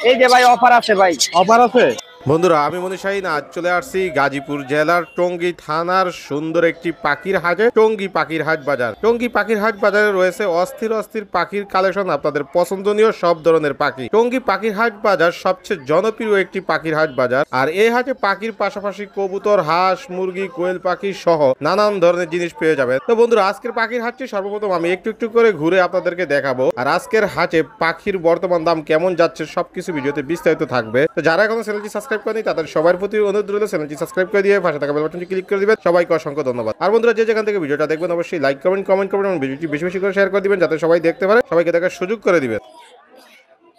এই যে ভাই অফার আছে ভাই। অফার আছে বন্ধুরা, আমি মনীষ শাহীন আজ চলে আসছি গাজীপুর জেলার টঙ্গী থানার সুন্দর একটি পাখির হাটে, টঙ্গী পাখির হাট বাজার। টঙ্গী পাখির হাট বাজারে রয়েছে অস্থির অস্থির পাখির কালেকশন, আপনাদের পছন্দনীয় সব ধরনের পাখি। টঙ্গী পাখির হাট বাজার সবচেয়ে জনপ্রিয় একটি পাখির হাট বাজার। আর এই হাটে পাখির পাশাপাশি কবুতর, হাঁস, মুরগি, কোয়েল পাখি সহ নানান ধরনের জিনিস পেয়ে যাবেন। তো বন্ধুরা, আজকের পাখির হাটটি সর্বপ্রথম আমি একটু একটু করে ঘুরে আপনাদেরকে দেখাবো। আর আজকের হাটে পাখির বর্তমান দাম কেমন যাচ্ছে সবকিছু ভিডিওতে বিস্তারিত থাকবে। তো যারা এখনো চ্যানেলটি সাবস্ক্রাইব করেনি তাদের সবার প্রতি অনুরোধ রইল চ্যানেলটি সাবস্ক্রাইব করে দিয়ে পাশে থাকা বেল বাটনটি ক্লিক করে দিবেন। সবাইকে অসংখ্য ধন্যবাদ। আর বন্ধুরা, যে যেখান থেকে ভিডিওটা দেখবেন অবশ্যই লাইক কমেন্ট করবেন এবং ভিডিওটি বেশি বেশি করে শেয়ার করে দিবেন যাতে সবাই দেখতে পারে, সবাইকে দেখার সুযোগ করে দিবেন।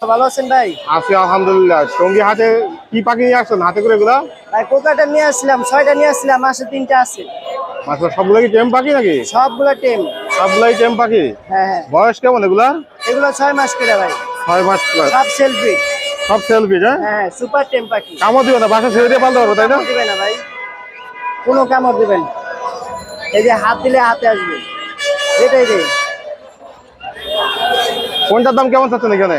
ভালো আছেন ভাই? আছি আলহামদুলিল্লাহ। টঙ্গী হাটে কি পাখি নিয়ে আসছেন হাতে করে এগুলা? ভাই কোকাটা নিয়ে আসছিলাম, 6টা নিয়ে আসছিলাম, মাসে 3টা আছে। মাত্র সবগুলো কি টেম পাখি নাকি? সবগুলা টেম। সবগুলাই টেম পাখি? হ্যাঁ হ্যাঁ। বয়স কেমন এগুলা? এগুলো 6 মাস করে ভাই। 6 মাস প্লাস। সব সেলফি। সব সেলফি? হ্যাঁ হ্যাঁ, সুপার টেম পাখি। কামড় দিবে না? বাসা ছেড়ে দিয়ে পালতে পারবো তাই না? দিবে না ভাই, কোনো কামড় দিবেন। এই যে হাত দিলে হাতে আসবে, এটাই রে। কোনটার দাম কেমন চাচ্ছেন এখানে?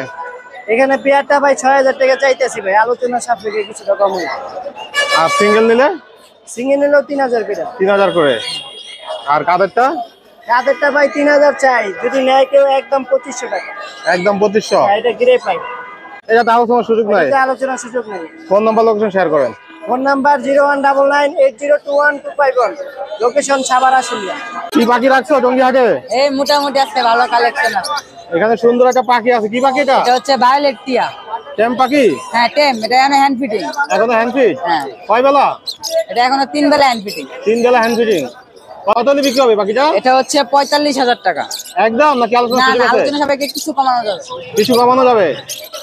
এখানে পেয়ারটা ভাই 6000 টাকা চাইতেছি ভাই, আলোচনা সাপেক্ষে কিছুটা কম হবে। আর সিঙ্গেল নিলে? সিঙ্গেল নিলেও 3000 করে। 3000 করে। আর কাদেরটা? কাদেরটা ভাই 3000 চাই, যদি নেয় কেউ একদম 2500 টাকা। একদম 2500? হ্যাঁ, এটা গ্রে পাই। এটা আলোচনার সুযোগ নাই? এটা আলোচনার সুযোগ নেই। ফোন নাম্বার লোকেশন শেয়ার করেন। Phone number 01998021251, location Savar Ashulia. কি পাখি রাখছো টঙ্গী হাটে? এই মোটামুটি আজকে ভালো কালেকশন আছে। এখানে সুন্দর একটা পাখি আছে, কি পাখি এটা? এটা হচ্ছে ভায়োলেট টিয়া। টেম পাখি? হ্যাঁ টেম, এটা এখানে হ্যান্ড ফিটিং। এখনো হ্যান্ড ফিট? হ্যাঁ। কয় বেলা? এটা এখনো 3 বেলা হ্যান্ড ফিটিং। 3 বেলা হ্যান্ড ফিটিং। কত হলে বিক্রি হবে পাখিটা? এটা হচ্ছে 45,000 টাকা। একদম নাকি আলোচনা না সুযোগ না, আছে? আলোচনা সাপেক্ষে কিছু কমানো যাবে। কিছু কমানো যাবে।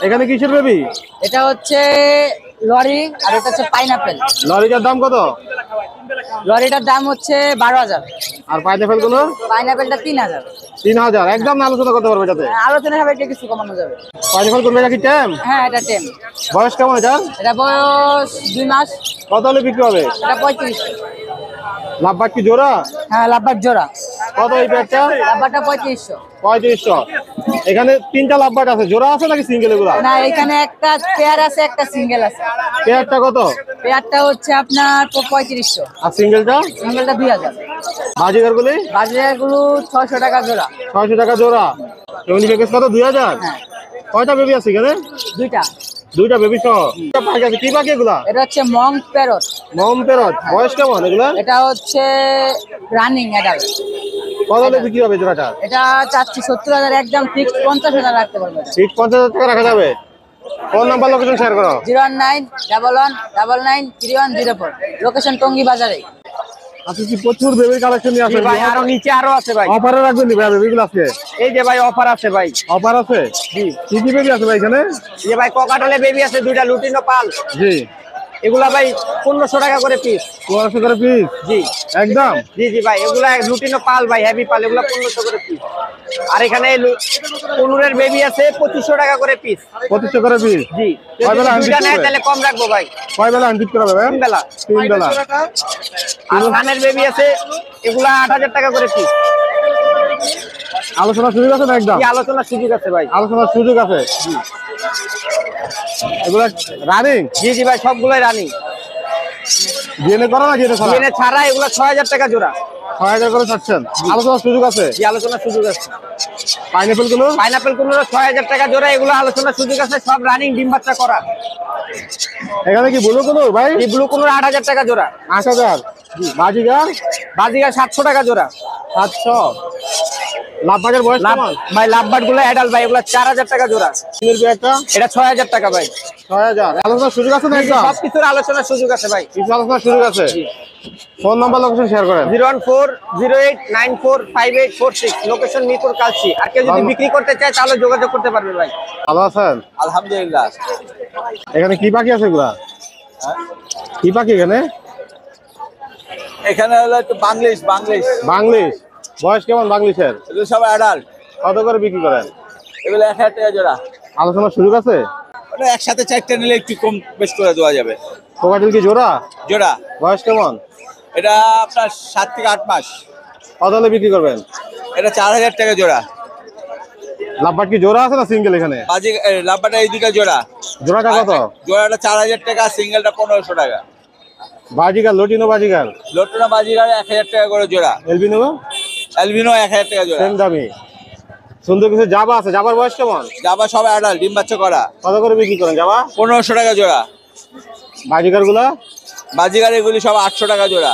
এখানে কিসের বেবি? এটা হচ্ছে লরি, আর এটা হচ্ছে পাইনাপেল। লরিটার দাম কত? লরিটার দাম হচ্ছে 12,000। আর পাইনাপেল গুলো? পাইনাপেলটা 3,000। 3000। একদম না আলোচনা করতে পারবে এটাতে? আলোচনা সাপেক্ষে কিছু কমানো যাবে। পাইনাপেল কোন নাকি টেম? হ্যাঁ এটা টেম। বয়স কেমন এটা? এটা বয়স 2 মাস। কত হলে বিক্রি হবে? এটা 35। লাভবাট কি জোড়া? হ্যাঁ লাভবার জোড়া। কত এই পেয়ারটা? লাভবারটা 3500। 3500। এখানে 3টা লাভবাট আছে, জোড়া আছে নাকি সিঙ্গেল এগুলা? না, এখানে একটা পেয়ার আছে, একটা সিঙ্গেল আছে। পেয়ারটা কত? পেয়ারটা হচ্ছে আপনার 3500। আর সিঙ্গেলটা? সিঙ্গেলটা 2000। বাজিগার গুলি? বাজারগুলো 600 টাকা জোড়া। 600 টাকা জোড়া। এমনি প্যাকেজ কত? 2000? হ্যাঁ। কয়টা বেবি আছে এখানে? দুইটা বেবি সহ। পাখি আছে, কি পাখি এগুলা? এটা হচ্ছে মং প্যারট। মম পেরট। বয়স কেমন এগুলা? এটা হচ্ছে রানিং অ্যাডাল্ট। কত হলে বিক্রি হবে জোড়াটা? এটা চাচ্ছি 70,000, একদম ফিক্সড 50,000 রাখতে পারবো। ঠিক 50,000 টাকা রাখা যাবে। ফোন নাম্বার লোকেশন শেয়ার করো। 01911993104, লোকেশন টঙ্গী বাজারে। আজকে কি প্রচুর বেবি কালেকশন নিয়ে আসেন? ভাই আরো নিচে আরো আছে ভাই। অফারে রাখবেন নি ভাই বেবিগুলো আজকে? এই যে ভাই অফার আছে ভাই। অফার আছে? জি। কি কি বেবি আছে ভাই এখানে? এই যে ভাই কোকাটালে বেবি আছে, 2টা লুটিনো পাল। জি। এগুলা ভাই 1500 টাকা করে পিস। 1500 করে পিস? জি একদম? জি জি ভাই, এগুলা লুটিনো পাল ভাই, হেভি পাল, এগুলা 1500 করে পিস। আর এখানে কোনুরের বেবি আছে 2500 টাকা করে পিস। 2500 করে পিস? জি। কয় বেলা যদি 2টা নেয় তাহলে কম রাখবো ভাই। কয় বেলা আনফিট করা যাবে? 3 বেলা। 3 বেলা। আর ধানের বেবি আছে, এগুলা 8000 টাকা করে পিস। আলোচনার সুযোগ আছে না? একদম কি আলোচনার সুযোগ আছে ভাই? আলোচনার সুযোগ আছে। এগুলা রানিং? জি জি ভাই, সবগুলাই রানিং। ডিএনএ করা না ডিএনএ ছাড়া? ডিএনএ ছাড়া এগুলা 6000 টাকা জোড়া। 6000 করে চাচ্ছেন? আলোচনার সুযোগ আছে? কি আলোচনার সুযোগ আছে? পাইনাপেল গুলো? পাইনাপেল কোন 6000 টাকা জোড়া, এগুলো আলোচনার সুযোগ আছে, সব রানিং, ডিম বাচ্চা করা। এখানে কি ব্লু কোন ভাই? এই ব্লু কোন 8000 টাকা জোড়া। 8000? জি। বাজিগার? বাজিগার 700 টাকা জোড়া। 700? লাভবাটের বয়স কেমন? ভাই লাভবাট গুলো অ্যাডাল্ট ভাই, এগুলো 4000 টাকা জোড়া। একটা? এটা 6000 টাকা ভাই। 6000? আলোচনার সুযোগ আছে না? একদম সবকিছুর আলোচনার সুযোগ আছে ভাই। কিছু আলোচনার সুযোগ আছে। ফোন নাম্বার লোকেশন শেয়ার করেন। 01408945846, লোকেশন মিরপুর কালচি। আর কেউ যদি বিক্রি করতে চায় তাহলে যোগাযোগ করতে পারবে ভাই। ভালো আছেন? আলহামদুলিল্লাহ। এখানে কি পাখি আছে এগুলা? কি পাখি এখানে? এখানে হলো একটু বাংলিশ। বাংলিশ? বয়স কেমন বাংলিশের? এগুলো সব অ্যাডাল্ট। কত করে বিক্রি করেন? এগুলো 1000 টাকা জোড়া। আলোচনার সুযোগ আছে? ওটা একসাথে 4টা নিলে একটু কম বেশ করে দেওয়া যাবে। কোকাটেল কি জোড়া? জোড়া। বয়স কেমন? এটা আপনার 7 থেকে 8 মাস। কত হলে বিক্রি করবেন? এটা 4000 টাকা জোড়া। লাভবাট কি জোড়া আছে না সিঙ্গেল এখানে? বাজি লাভবাটা এই দুটা জোড়া। জোড়াটা কত? জোড়াটা 4000 টাকা, সিঙ্গেলটা 1500 টাকা। বাজিগার লটিনো বাজিগার লোটনা বাজিগার 1000 টাকা করে জোড়া। এলবিনো অ্যালবিনো 1000 টাকা জোড়া। সেম দামি। সুন্দর কিছু জাবা আছে, জাবার বয়স কেমন? জাবা সব অ্যাডাল্ট, ডিম বাচ্চা করা। কত করে বিক্রি করেন জাবা? 1500 টাকা জোড়া। বাজিগার গুলা? বাজিগার এগুলি সব 800 টাকা জোড়া।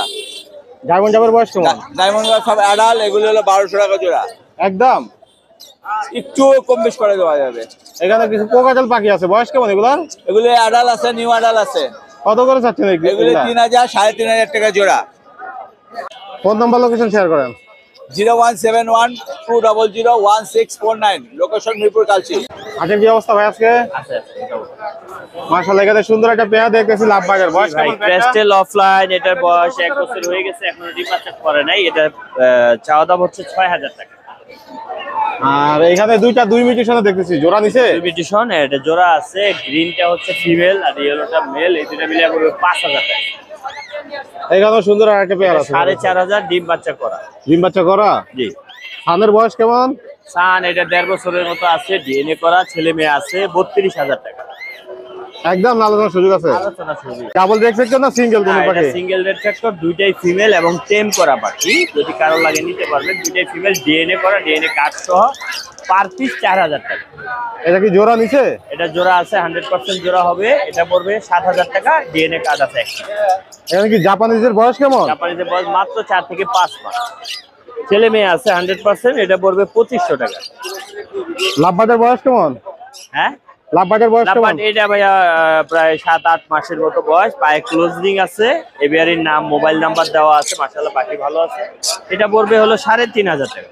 ডায়মন্ড জাবার বয়স কেমন? ডায়মন্ড সব অ্যাডাল্ট, এগুলি হলো 1200 টাকা জোড়া। একদম একটু কম বেশ করে দেওয়া যাবে। এখানে কিছু কোকাটেল পাখি আছে, বয়স কেমন এগুলার? এগুলি অ্যাডাল্ট আছে, নিউ অ্যাডাল্ট আছে। কত করে চাচ্ছেন এগুলি 3000 3500 টাকা জোড়া। ফোন নাম্বার লোকেশন শেয়ার করেন। 0171200169, লোকেশন মিরপুর কালচি। আজকের কি অবস্থা ভাই আজকে? মাশাআল্লাহ, এখানে সুন্দর একটা পেয়ার দেখতেছি লাভবাগের। বয়স ভাই কেমন? ক্রিস্টাল অফলাইন, এটার বয়স 1 বছর হয়ে গেছে, এখনো ডিম বাচ্চা করে নাই। এটা চাওয়া দাম হচ্ছে 6000 টাকা। আর এখানে দুইটা দুই মিউটেশনে দেখতেছি, জোড়া নিছে? ইনভিটেশন, এটা জোড়া আছে। গ্রিনটা হচ্ছে ফিমেল আর ইয়েলোটা মেল। এই দুটো মিলে পড়বে 5000 টাকা। এখানে সুন্দর আর একটা পেয়ার আছে, 4500 ডিম বাচ্চা করা। ডিম বাচ্চা করা। জি। সানের বয়স কেমন? সান এটা 1.5 বছরের মতো আছে, ডিএনএ করা, ছেলে মেয়ে আছে। 32000 টাকা একদম আলোচনার সুযোগ আছে। আলোচনা শুরু। ডাবল রেড ফ্যাক্টর না সিঙ্গেল কোন পাখি? সিঙ্গেল রেড ফ্যাক্টর, দুইটাই ফিমেল এবং টেম করা পাখি। যদি কারো লাগে নিতে পারবেন। দুইটাই ফিমেল, ডিএনএ করা, ডিএনএ কার্ড সহ। পার পিস 4000 টাকা। এটা কি জোড়া নিছে? এটা জোড়া আছে, 100% জোড়া হবে। এটা পড়বে 7000 টাকা, ডিএনএ কার্ড আছে একটা। এখানে কি জাপানিজের বয়স কেমন? জাপানিজের বয়স মাত্র 4 থেকে 5 মাস। ছেলে মেয়ে আছে 100%। এটা পড়বে 2500 টাকা। লাভবাটের বয়স কেমন? হ্যাঁ, লাভবাটের বয়স কেমন? লাভবাট এটা ভাইয়া প্রায় 7-8 মাসের মতো বয়স। পায়ে ক্লোজিং আছে, এবিআরির নাম, মোবাইল নাম্বার দেওয়া আছে। মাশাআল্লাহ পাখি ভালো আছে। এটা পড়বে হলো 3500 টাকা।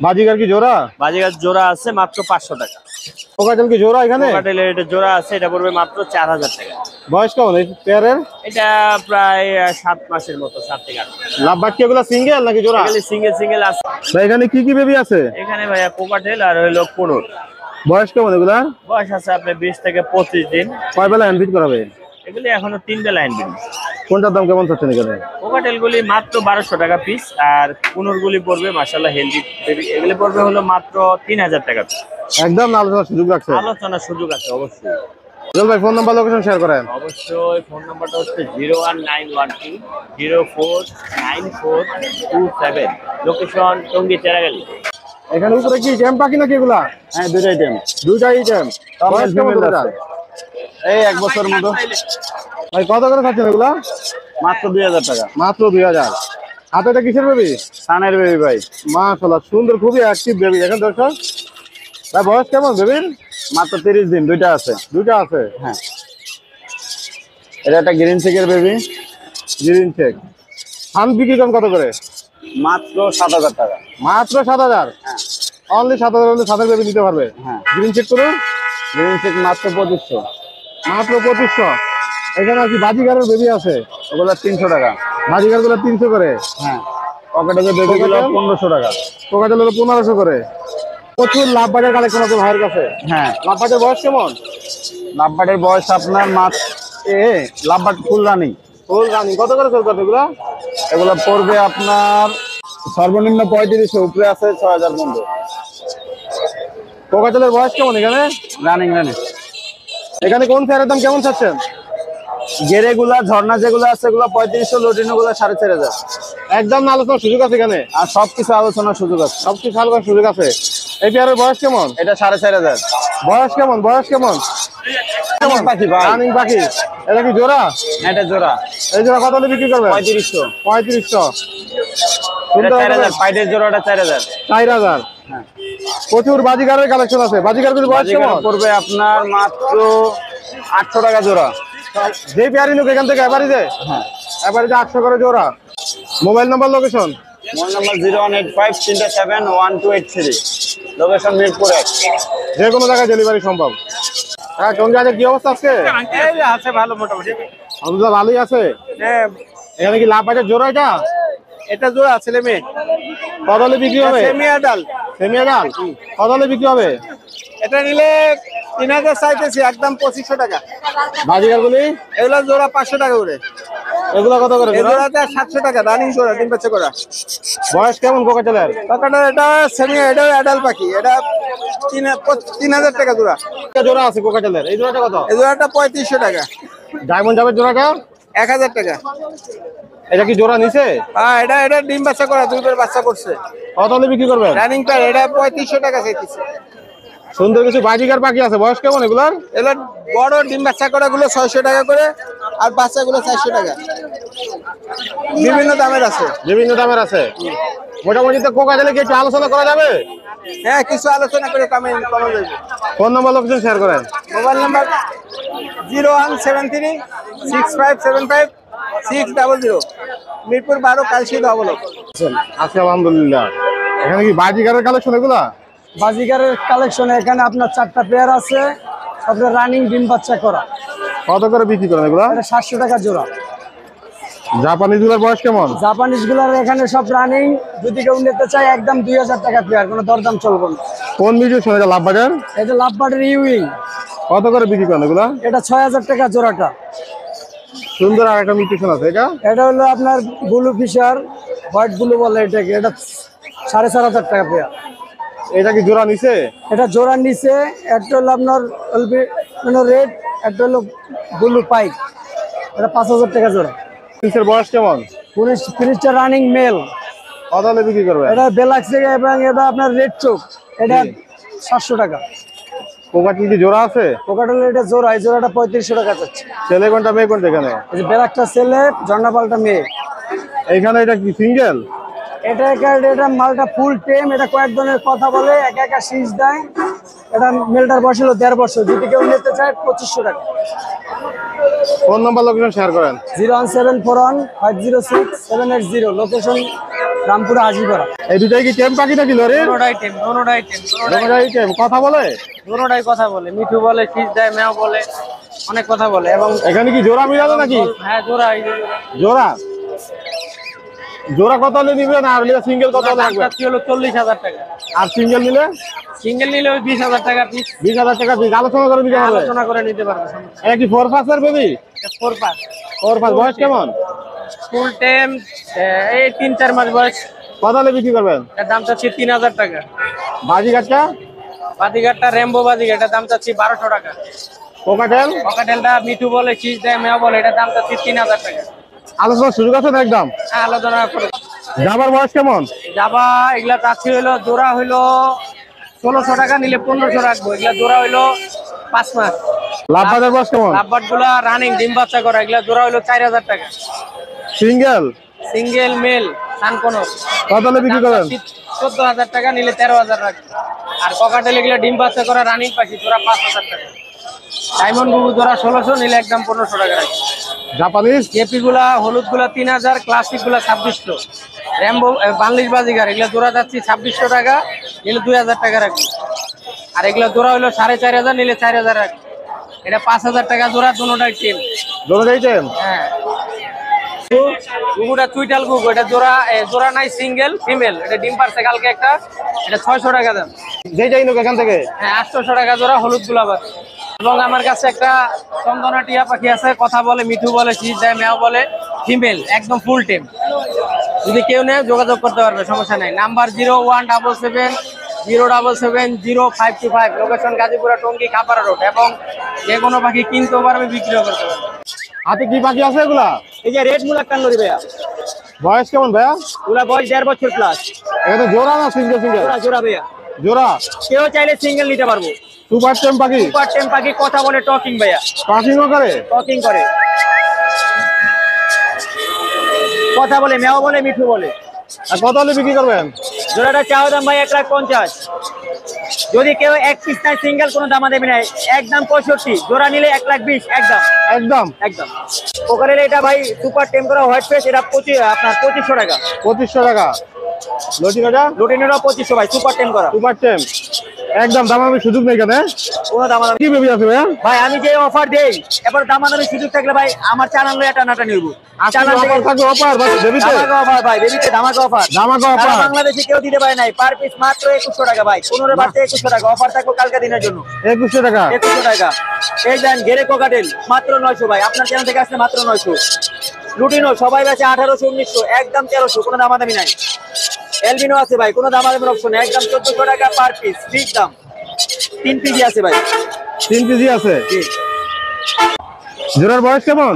বাজিগার কি জোড়া? বাজিগার জোড়া আছে মাত্র 500 টাকা। কোকাটেল কি জোড়া এখানে? কোকাটেলের এটা জোড়া আছে, এটা পড়বে মাত্র 4000 টাকা। বয়স কেমন এই পেয়ারের? এটা প্রায় 7 মাসের মতো, 7 থেকে 8 মাস। লাভবাট কি এগুলা সিঙ্গেল নাকি জোড়া? সিঙ্গেল সিঙ্গেল আছে। ভাই এখানে কি কি বেবি আছে? এখানে ভাইয়া কোকাটেল আর হলো কোনোর। বয়স কেমন এগুলা? বয়স আছে আপনার 20 থেকে 25 দিন। কয় বেলা হ্যান্ড ফিট করাবে? এগুলি এখনো 3 বেলা আনবেন। কোনটার দাম কেমন চাচ্ছেন এখানে? কোকাটেল গুলি মাত্র 1200 টাকা পিস, আর কোনোর গুলি পড়বে মাশাআল্লাহ হেলদি বেবি, এগুলি পড়বে হলো মাত্র 3000 টাকা পিস। একদম আলোচনার সুযোগ রাখছে। আলোচনার সুযোগ আছে অবশ্যই। জল ভাই ফোন নাম্বার লোকেশন শেয়ার করেন। অবশ্যই ফোন নাম্বারটা হচ্ছে 01912049427, লোকেশন টঙ্গী চেরাগালি। এখানে উপরে কি টেম পাখি নাকি এগুলা? হ্যাঁ, দুইটাই টেম। দুইটাই টেম। বয়স কেমন এগুলা? এই 1 বছর মতো। ভাই কত করে খাচ্ছেন এগুলা? মাত্র 2000 টাকা। মাত্র 2000। হাতে এটা কিসের বেবি? সানের বেবি ভাই। মাশাআল্লাহ, সুন্দর, খুবই অ্যাক্টিভ বেবি। দেখেন দর্শক, ভাই বয়স কেমন বেবির? মাত্র 30 দিন, দুইটা আছে। দুইটা আছে। হ্যাঁ, এটা একটা গ্রিন চেকের বেবি। Green check. থান বিক্রি করেন কত করে? মাত্র 7000 টাকা। মাত্র 7000। হ্যাঁ। অনলি 7000 হলে সাথে বেবি দিতে পারবে। হ্যাঁ। গ্রিন চেক করুন। গ্রিন চেক মাত্র 2500। মাত্র 2500। এখানে কি বাজিগারের বেবি আছে? ওগুলো 300 টাকা। বাজিগার গুলো 300 করে। হ্যাঁ, পকেটের বেবি গুলো 1500 টাকা। কোকাটেল হলো 1500 করে। প্রচুর লাভ বাজার কালেকশন আছে ভাইয়ের কাছে। হ্যাঁ, লাভ বাজার বয়স কেমন? লাভবাটের বয়স আপনার মাত্র লাভবাট ফুল রানিং। Full running. কত করে সেল করবে এগুলা? এগুলো পড়বে আপনার সর্বনিম্ন 3500, উপরে আছে 6000 পর্যন্ত। কোকাটেলের বয়স কেমন এখানে? রানিং। এখানে কোন ফেয়ারের দাম কেমন চাচ্ছেন? গেরে গুলা, ঝর্ণা যেগুলো আছে এগুলো 3500, লোটিনো গুলো 4500। একদম না আলোচনার সুযোগ আছে এখানে। আর সবকিছু আলোচনার সুযোগ আছে। সবকিছু আলোচনার সুযোগ আছে। এই পেয়ারের বয়স কেমন? এটা 4500। বয়স কেমন? বয়স কেমন? কেমন পাখি ভাই? রানিং পাখি। এটা কি জোড়া? এটা জোড়া। এই জোড়া কত হলে বিক্রি করবে? 3500। 3500। এটা 4000, পাইটের জোড়াটা 4000। 4000। হ্যাঁ। প্রচুর বাজিগারের কালেকশন আছে। বাজিগারগুলোর বয়স কেমন? পড়বে আপনার মাত্র 800 টাকা জোড়া। যে পেয়ারি লোক এখান থেকে এভারেজে? হ্যাঁ, এভারেজে 800 করে জোড়া। Mobile number location? Mobile number 01853371283, location Mirpur 1। যে কোনো জায়গায় ডেলিভারি সম্ভব। হ্যাঁ, টঙ্গী কি অবস্থা আজকে? আছে ভালো মোটামুটি। আলহামদুলিল্লাহ ভালোই আছে। হ্যাঁ, এখানে কি লাভ বাজার জোড়া? এটা জোড়া ছেলে মেয়ে। কত হলে বিক্রি হবে? সেমি আডাল। সেমিয়াগাল কত হলে বিক্রি হবে? এটা নিলে 3000 চাইতেছি, একদম 2500 টাকা। বাজিগার গুলি এগুলো জোড়া 500 টাকা করে। এগুলা কত করে জোড়া? এগুলোটা 700 টাকা রানিং জোড়া ডিম বাচ্চা করা। বয়স কেমন কোকাটেলের? কাকাটা এটা সেমি এটা অ্যাডাল্ট পাখি, এটা 3000 টাকা জোড়া। একটা জোড়া আছে কোকাটেলের, এই জোড়াটা কত? এই জোড়াটা 3500 টাকা। ডায়মন্ড জাবের জোড়াটা 1000 টাকা। এটা কি জোড়া নিছে? হ্যাঁ, এটা ডিম বাচ্চা করা, দুইবার বাচ্চা করছে। কত হলে বিক্রি করবেন? রানিং প্যার এটা 3500 টাকা চাইতেছে। সুন্দর কিছু বাজিকার পাখি আছে, বয়স কেমন এগুলার? এগুলো বড় ডিম বাচ্চা করা গুলো 600 টাকা করে, আর বাচ্চাগুলো 400 টাকা। বিভিন্ন দামের আছে। বিভিন্ন দামের আছে। মোটামুটি তো কোকাটেলে কি একটু আলোচনা করা যাবে? হ্যাঁ, কিছু আলোচনা করে কমে যাবে। ফোন নম্বর লোকেশন শেয়ার করেন। Mobile number 0173 6575 600, Mirpur 12, কালশিদ অবলক। আজকে আলহামদুলিল্লাহ। এখানে কি বাজিকারের কালেকশন এগুলা? বাজিগারের কালেকশন এখানে আপনার 4টা পেয়ার আছে, সবগুলো রানিং ডিম বাচ্চা করা। কত করে বিক্রি করেন এগুলা? এটা 700 টাকা জোড়া। জাপানিজ গুলার বয়স কেমন? জাপানিজ গুলার এখানে সব রানিং, যদি কেউ নিতে চায় একদম 2000 টাকা পেয়ার, কোনো দরদাম চলবে না। কোন ভিডিও শোনা যায়? লাভ বাজার? এটা লাভবার্ডের ইউইং, কত করে বিক্রি করেন এগুলা? এটা 6000 টাকা জোড়াটা। সুন্দর আর একটা মিউটেশন আছে, এটা এটা হলো আপনার ব্লু ফিশার, হোয়াইট ব্লু বলে এটাকে, এটা 4500 টাকা পেয়ার। এটা কি জোড়া নিছে? এটা জোড়া নিচে, একটা হলো আপনার রেড, একটা হলো ব্লু পাইক, এটা 5000 টাকা জোড়া। নিচের বয়স কেমন? 19-30টা রানিং মেল। কত হলে বিক্রি করবেন? এটা বেলাক্স এবং এটা আপনার রেড চোখ, এটা 700 টাকা। কোকাটেল কি জোড়া আছে? কোকাটেল এটা জোড়া, এই জোড়াটা 3500 টাকা যাচ্ছে। ছেলে কোনটা মেয়ে কোনটা এখানে? এই যে বেলাকটা ছেলে, জর্নাপালটা মেয়ে। এইখানে এটা কি সিঙ্গেল? এটা মালটা ফুল টেম, এটা কয়েক ধরনের কথা বলে, একা একা শীষ দেয়। এটা মেলটার বয়স হলো 1.5 বছর, যদি কেউ নিতে চায় 2500 টাকা। ফোন নাম্বার লোকেশন শেয়ার করেন। 01741506780, লোকেশন রামপুরা হাজিপাড়া। এই দুটাই কি টেম পাখি নাকি লরি? দোনোটাই টেম কথা বলে? দোনোটাই কথা বলে, মিঠু বলে, শীষ দেয়, ম্যাও বলে, অনেক কথা বলে। এবং এখানে কি জোড়া মিলানো নাকি? হ্যাঁ, জোড়া। জোড়া জোড়া কত হলে নিবেন? আর সিঙ্গেল কত হলে রাখবেন? হলো 40,000 টাকা। আর সিঙ্গেল নিলে? সিঙ্গেল নিলে 20,000 টাকা পিস। 20,000 টাকা পিস। আলোচনা করে নিতে পারবে? আলোচনা করে নিতে পারবে। এটা কি 4-5 বেবি? 4 4-5 বয়স কেমন? ফুল টাইম, এই 3-4 মাস বয়স। কত হলে বিক্রি করবেন? এর দাম চাচ্ছি 3000 টাকা। বাজিঘাটটা? বাজিঘাটটা র্যাম্বো বাজিঘাট, এটার দাম চাচ্ছি 1200 টাকা। কোকাটেল? কোকাটেলটা মিঠু বলে, শীষ দেয়, ম্যাও বলে, এটার দাম চাচ্ছি 3000 টাকা। আলোচনার সুযোগ আছে না একদম? হ্যাঁ, আলোচনা করে। জাবার বয়স কেমন? জাবা এগুলা চাচ্ছি হইলো, জোড়া হইলো 1600 টাকা, নিলে 1500 রাখবো। এগুলা জোড়া হইলো 5 মাস। লাভ বাজার বয়স কেমন? লাভবার্ড গুলা রানিং ডিম বাচ্চা করা, এগুলা জোড়া হইলো 4000 টাকা। সিঙ্গেল? সিঙ্গেল মেল সানকোনো, কত হলে বিক্রি করবেন? 14,000 টাকা, নিলে 13,000 রাখবো। আর ককাটেল এগুলা ডিম বাচ্চা করা রানিং পাখি, জোড়া 5000 টাকা। ডায়মন্ড গুগু জোড়া 1600, নিলে একদম 1500 টাকা রাখবো। জাপানিজ? জেপি গুলা, হলুদ গুলা 3000, ক্লাসিক গুলা 2600। র্যাম্বো বাংলিশ বাজিগার, এগুলা জোড়া যাচ্ছি 2600 টাকা, নিলে 2000 টাকা রাখবো। আর এগুলা জোড়া হলো 4500, নিলে 4000 রাখবো। এটা 5000 টাকা জোড়া, দুটোটাই টিম। দোনোটাই টেম? হ্যাঁ। গুগুটা চুইটাল গুগু, এটা জোড়া নাই, সিঙ্গেল ফিমেল। এটা ডিম পারছে কালকে একটা, এটা 600 টাকা দাম। যেই যাই নোক এখান থেকে? হ্যাঁ, 800 টাকা জোড়া, হলুদ গুলাবার। এবং আমার কাছে একটা চন্দনা টিয়া পাখি আছে, কথা বলে, মিঠু বলে, শীষ দেয়, ম্যাও বলে, ফিমেল, একদম ফুল টেম। যদি কেউ নেয় যোগাযোগ করতে পারবে, সমস্যা নাই। Number 0177007700525, location Gazipura, Tongi, Khapara road. এবং যে কোনো পাখি কিনতেও পারবে, বিক্রিও করতে পারবে। হাতে কি পাখি আছে এগুলা? এই যে রেড মুলাক কান্নরি ভাইয়া, বয়স কেমন ভাইয়া? ওগুলা বয়স 1.5 বছর প্লাস। এটা জোড়া না সিঙ্গেল? জোড়া ভাইয়া, জোড়া। কেউ চাইলে সিঙ্গেল নিতে পারবো। সুপার টেম পাখি? সুপার টেম পাখি, কথা বলে, টকিং ভাইয়া, পাখিও করে? টকিং করে, কথা বলে, ম্যাও বলে, মিঠু বলে। আর কত হলে বিক্রি করবেন? জোড়াটা চাওয়া দাম ভাই 1,50,000। যদি কেউ এক পিস নাই, সিঙ্গেল, কোনো দামা দেবে না, একদম 65। জোড়া নিলে 1,20,000 একদম। একদম? একদম। পোকারের এটা ভাই সুপার টেম করা হোয়াইট ফেস, এটা আপনার 2500 টাকা। 2500 টাকা। লটিনোটা? লুটিনেরও 2500 ভাই, সুপার টেম করা। সুপার টেম একদম। দামাদামি সুযোগ নেই কেন? কোনো দামাদামি কি বেবি আছে ভাইয়া? ভাই, আমি যে অফার দেই, এবার দামাদামি সুযোগ থাকলে ভাই আমার চ্যানেল এটা নাটা নিব। চ্যানেল থেকে অফার বেবিতে? ধামাকা অফার ভাই, বেবিতে ধামাকা অফার। ধামাকা অফার। বাংলাদেশে কেউ দিতে পারে নাই। পার পিস মাত্র 2100 টাকা ভাই, 15 বাচ্চা 2100 টাকা। অফার থাকবে কালকে দিনের জন্য, 2100 টাকা। 2100 টাকা। এই দেন গেরে কোকাটেল মাত্র 900 ভাই, আপনার চ্যানেল থেকে আসলে মাত্র 900। লুটিনো সবাই বেচে 1800 1900, একদম 1300, কোনো দামাদামি নাই। এলবিনো আছে ভাই, কোনো দামাদামির অপশন নেই, একদম 1400 টাকা পার পিস, ফিক্স দাম। 3 পিসি আছে ভাই। 3 কেজি আছে। জি। জোড়ার বয়স কেমন?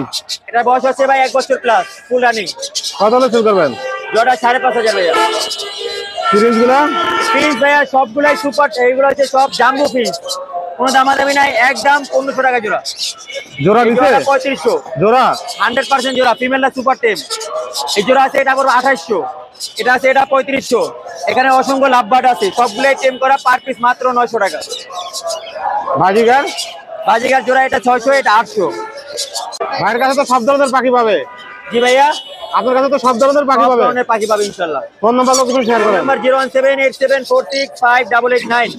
এটা বয়স হচ্ছে ভাই 1 বছর প্লাস, ফুল রানিং। কত হলে সেল করবেন? জোড়া 5500 ভাইয়া। সিরিজ গুলা পিস ভাইয়া সবগুলাই সুপার, এইগুলো হচ্ছে সব জাম্বো পিস, কোনো দামাদামি নাই, একদম 1500 টাকা জোড়া। জোড়া এই দিছে? জোড়া 3500, জোড়া 100% জোড়া, ফিমেলটা সুপার টেম। এই জোড়া আছে, এটা করবো 2800, এটা আছে, এটা 3500। এখানে অসংখ্য লাভবাট আছে, সবগুলাই টেম করা, পার পিস মাত্র 900 টাকা। বাজিগার বাজিকার জোড়া এটা 600, এটা 800। ভাইয়ের কাছে তো সব ধরনের পাখি পাবে। জি ভাইয়া, আপনার কাছে তো সব ধরনের পাখি সব পাবে। ধরনের পাখি পাবে ইনশাআল্লাহ। ফোন নাম্বার লোকেশন শেয়ার করেন। Number 01787465889,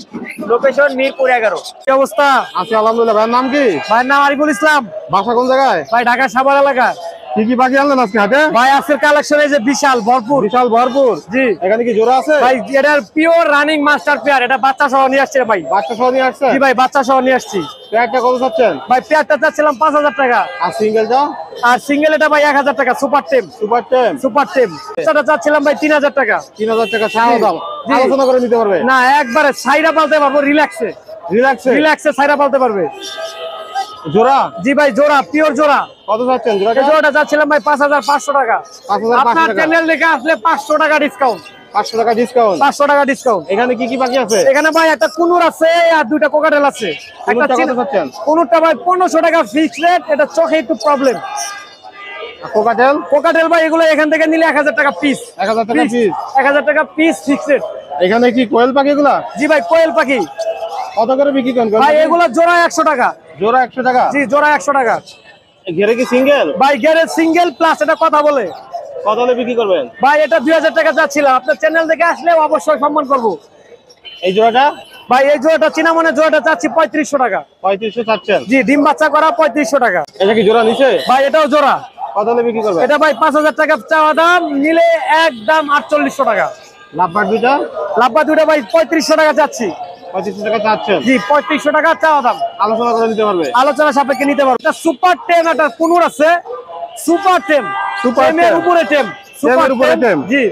location Mirpur 11। কি অবস্থা? আছি আলহামদুলিল্লাহ। ভাইয়ের নাম কি? ভাইয়ের নাম আরিফুল ইসলাম। বাসা কোন জায়গায়? ভাই ঢাকা সাভার এলাকা। কি কি পাখি আনলেন আজকে হাটে? ভাই আজকের কালেকশন এই যে বিশাল ভরপুর। বিশাল ভরপুর। জি এখানে কি জোড়া আছে? ভাই এটার পিওর রানিং মাস্টার পেয়ার, এটা বাচ্চা সহ নিয়ে আসছে ভাই। বাচ্চা সহ নিয়ে আসছে? জি ভাই বাচ্চা সহ নিয়ে আসছি। পেয়ারটা কত চাচ্ছেন? ভাই পেয়ারটা চাচ্ছিলাম 5000 টাকা, আর সিঙ্গেলটা? আর সিঙ্গেল এটা ভাই 1000 টাকা, সুপার টেম। সুপার টেম। সুপার টেম সেটা চাচ্ছিলাম ভাই 3000 টাকা। 3000 টাকা ছাড়া দাম। জি। আলোচনা করে নিতে পারবে? না একবারে সাইরা পালতে পারবো, রিল্যাক্সে রিল্যাক্সে? রিল্যাক্সে সাইরা পালতে পারবে। জোড়া জি ভাই জোড়া, পিওর জোড়া। কত চাচ্ছেন জোড়াটা? এই জোড়াটা চাচ্ছিলাম ভাই 5500 টাকা। 5500 আপনার টাকা। চ্যানেল দেখে আসলে 500 টাকা ডিসকাউন্ট। 500 টাকা ডিসকাউন্ট। 500 টাকা ডিসকাউন্ট। এখানে কি কি পাখি আছে? এখানে ভাই একটা কুনুর আছে আর দুইটা কোকাটেল আছে। একটা কুনুরটা কত চাচ্ছেন? কুনুরটা ভাই 1500 টাকা ফিক্সড রেট, এটা চোখে একটু প্রবলেম। কোকাটেল? কোকাটেল ভাই এগুলো এখান থেকে নিলে 1000 টাকা পিস। 1000 টাকা পিস। 1000 টাকা পিস ফিক্সড রেট। এখানে কি কোয়েল পাখি এগুলা? জি ভাই কোয়েল পাখি কত করে বিক্রি করেন? ভাই এগুলো জোড়া 100 টাকা। জোড়া 100 টাকা। জি জোড়া 100 টাকা। ঘেরে কি সিঙ্গেল? ভাই গ্যারেজ সিঙ্গেল প্লাস, এটা কথা বলে। কত হলে বিক্রি করবেন? ভাই এটা 2000 টাকা যাচ্ছিল, আপনার চ্যানেল থেকে আসলে অবশ্যই সম্মান করব। এই জোড়াটা? ভাই এই জোড়াটা চিনামনে জোড়াটা চাচ্ছি 3500 টাকা। 3500 চাচ্ছেন? জি ডিম বাচ্চা করা 3500 টাকা। এটা কি জোড়া নিচে? ভাই এটাও জোড়া। কত হলে বিক্রি করবেন? এটা ভাই 5000 টাকা চাওয়া দাম, নিলে একদম 4800 টাকা। লাভবার দুইটা? লাভবা দুইটা ভাই 3500 টাকা চাচ্ছি। 2500 টাকা চাচ্ছেন? জি 3500 টাকা চাওয়া দাম, আলোচনা করে নিতে পারবে? আলোচনা সাপেক্ষে নিতে পারবো। এটা সুপার টেম, একটা কুনুর আছে সুপার টেম, সুপার টেমের টেম। উপরে টেম, সুপার টেমের উপরে টেম। জি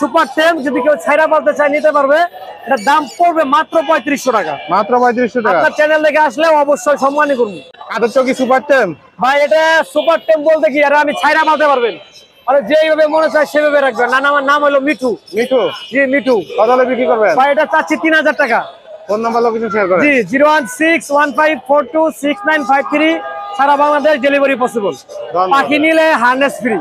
সুপার টেম, যদি কেউ ছাইরা বলতে চায় নিতে পারবে। এটা দাম পড়বে মাত্র 3500 টাকা। মাত্র 3500 টাকা। আপনার চ্যানেল থেকে আসলে অবশ্যই সম্মানই করবো। কাদের চোখে সুপার টেম? ভাই এটা সুপার টেম বলতে কি, আর আমি ছাইরা মারতে পারবেন, আর যেইভাবে মনে চায় সেভাবে রাখবেন। না আমার নাম হলো মিঠু। মিঠু? জি মিঠু। কত হলে বিক্রি করবেন? ভাই এটা চাচ্ছি 3000 টাকা। ফোন নাম্বার লোকেশন শেয়ার করেন। জি 01615426953, সারা বাংলাদেশ ডেলিভারি পসিবল। ধন্যবাদ। পাখি নিলে হার্নেস ফ্রি।